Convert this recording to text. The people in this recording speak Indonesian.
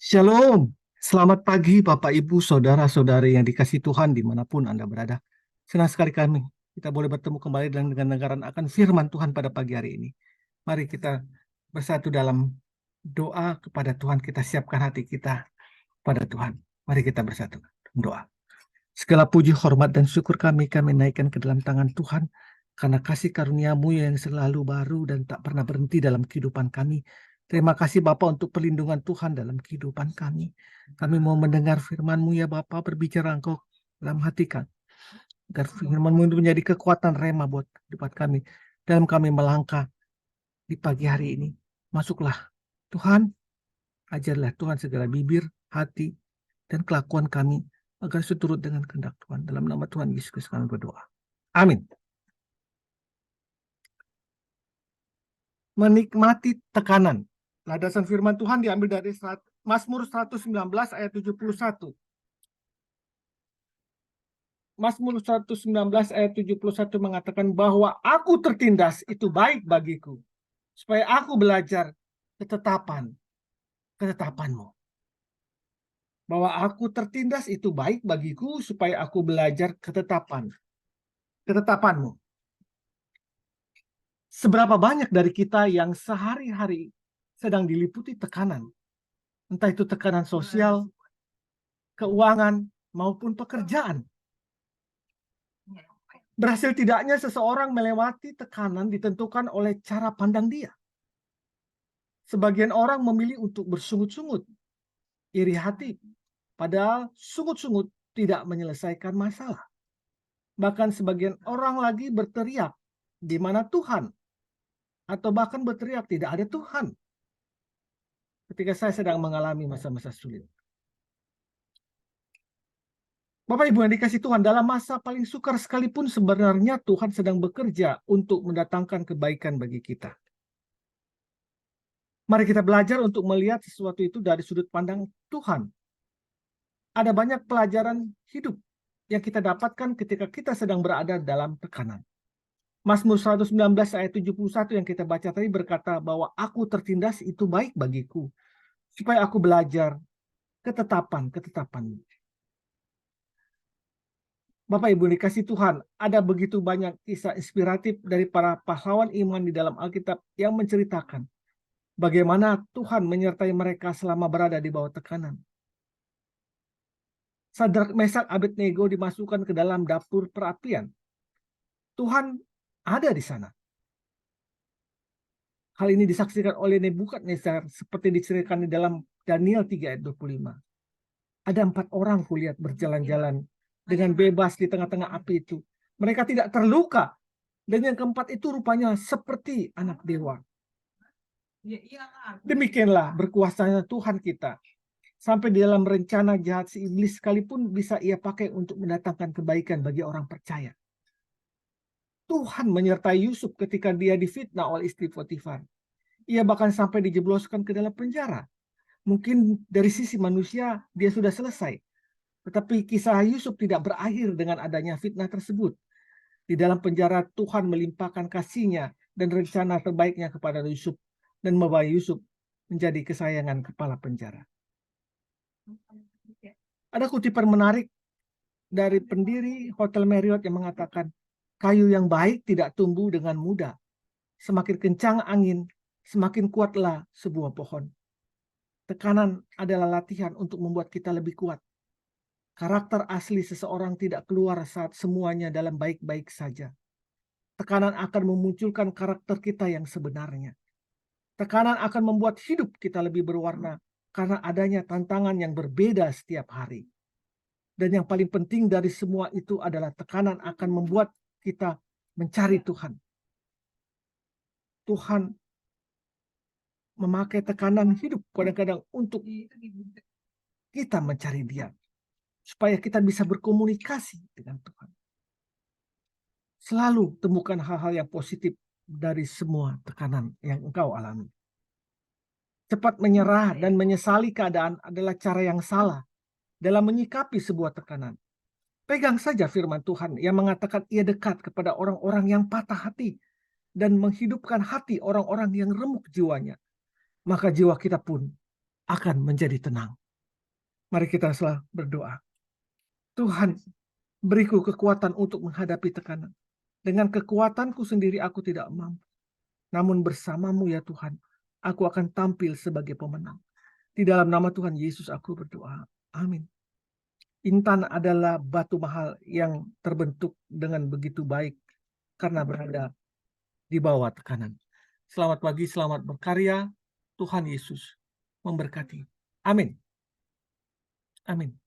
Shalom, selamat pagi Bapak Ibu Saudara-saudari yang dikasihi Tuhan dimanapun Anda berada. Senang sekali kita boleh bertemu kembali dengan dengaran akan firman Tuhan pada pagi hari ini. Mari kita bersatu dalam doa kepada Tuhan, kita siapkan hati kita pada Tuhan. Mari kita bersatu dalam doa. Segala puji, hormat, dan syukur kami naikkan ke dalam tangan Tuhan, karena kasih karunia-Mu yang selalu baru dan tak pernah berhenti dalam kehidupan kami. Terima kasih Bapa untuk perlindungan Tuhan dalam kehidupan kami. Kami mau mendengar firman-Mu ya Bapa, berbicara Engkau dalam hati kami. Agar firman-Mu itu menjadi kekuatan rema buat kehidupan kami. Dalam kami melangkah di pagi hari ini. Masuklah Tuhan, ajarlah Tuhan segala bibir, hati, dan kelakuan kami agar seturut dengan kehendak Tuhan. Dalam nama Tuhan Yesus Kristus kami berdoa. Amin. Menikmati tekanan. Landasan firman Tuhan diambil dari Mazmur 119 ayat 71. Mazmur 119 ayat 71 mengatakan bahwa aku tertindas itu baik bagiku, supaya aku belajar ketetapanmu. Bahwa aku tertindas itu baik bagiku, supaya aku belajar ketetapanmu. Seberapa banyak dari kita yang sehari-hari sedang diliputi tekanan, entah itu tekanan sosial, keuangan, maupun pekerjaan. Berhasil tidaknya seseorang melewati tekanan ditentukan oleh cara pandang dia. Sebagian orang memilih untuk bersungut-sungut, iri hati, padahal sungut-sungut tidak menyelesaikan masalah. Bahkan sebagian orang lagi berteriak, di mana Tuhan? Atau bahkan berteriak, tidak ada Tuhan. Ketika saya sedang mengalami masa-masa sulit. Bapak Ibu yang dikasih Tuhan, dalam masa paling sukar sekalipun sebenarnya Tuhan sedang bekerja untuk mendatangkan kebaikan bagi kita. Mari kita belajar untuk melihat sesuatu itu dari sudut pandang Tuhan. Ada banyak pelajaran hidup yang kita dapatkan ketika kita sedang berada dalam tekanan. Mazmur 119 ayat 71 yang kita baca tadi berkata bahwa aku tertindas itu baik bagiku, supaya aku belajar ketetapan-ketetapan. Bapak Ibu dikasih Tuhan, ada begitu banyak kisah inspiratif dari para pahlawan iman di dalam Alkitab yang menceritakan bagaimana Tuhan menyertai mereka selama berada di bawah tekanan. Sadrak, Mesak, Abednego dimasukkan ke dalam dapur perapian. Tuhan ada di sana. Hal ini disaksikan oleh Nebukadnezar seperti diceritakan di dalam Daniel 3 ayat 25. Ada 4 orang kulihat berjalan-jalan dengan bebas di tengah-tengah api itu. Mereka tidak terluka. Dan yang keempat itu rupanya seperti anak dewa. Demikianlah berkuasanya Tuhan kita. Sampai di dalam rencana jahat si iblis sekalipun bisa ia pakai untuk mendatangkan kebaikan bagi orang percaya. Tuhan menyertai Yusuf ketika dia difitnah oleh istri Potifar. Ia bahkan sampai dijebloskan ke dalam penjara. Mungkin dari sisi manusia dia sudah selesai. Tetapi kisah Yusuf tidak berakhir dengan adanya fitnah tersebut. Di dalam penjara Tuhan melimpahkan kasih-Nya dan rencana terbaiknya kepada Yusuf dan membawa Yusuf menjadi kesayangan kepala penjara. Ada kutipan menarik dari pendiri Hotel Marriott yang mengatakan, kayu yang baik tidak tumbuh dengan mudah. Semakin kencang angin, semakin kuatlah sebuah pohon. Tekanan adalah latihan untuk membuat kita lebih kuat. Karakter asli seseorang tidak keluar saat semuanya dalam baik-baik saja. Tekanan akan memunculkan karakter kita yang sebenarnya. Tekanan akan membuat hidup kita lebih berwarna karena adanya tantangan yang berbeda setiap hari. Dan yang paling penting dari semua itu adalah tekanan akan membuat kita mencari Tuhan. Tuhan memakai tekanan hidup kadang-kadang untuk kita mencari Dia. Supaya kita bisa berkomunikasi dengan Tuhan. Selalu temukan hal-hal yang positif dari semua tekanan yang engkau alami. Cepat menyerah dan menyesali keadaan adalah cara yang salah dalam menyikapi sebuah tekanan. Pegang saja firman Tuhan yang mengatakan ia dekat kepada orang-orang yang patah hati dan menghidupkan hati orang-orang yang remuk jiwanya. Maka jiwa kita pun akan menjadi tenang. Mari kita selalu berdoa. Tuhan, beriku kekuatan untuk menghadapi tekanan. Dengan kekuatanku sendiri aku tidak mampu. Namun bersamamu ya Tuhan, aku akan tampil sebagai pemenang. Di dalam nama Tuhan Yesus aku berdoa. Amin. Intan adalah batu mahal yang terbentuk dengan begitu baik karena berada di bawah tekanan. Selamat pagi, selamat berkarya. Tuhan Yesus memberkati. Amin. Amin.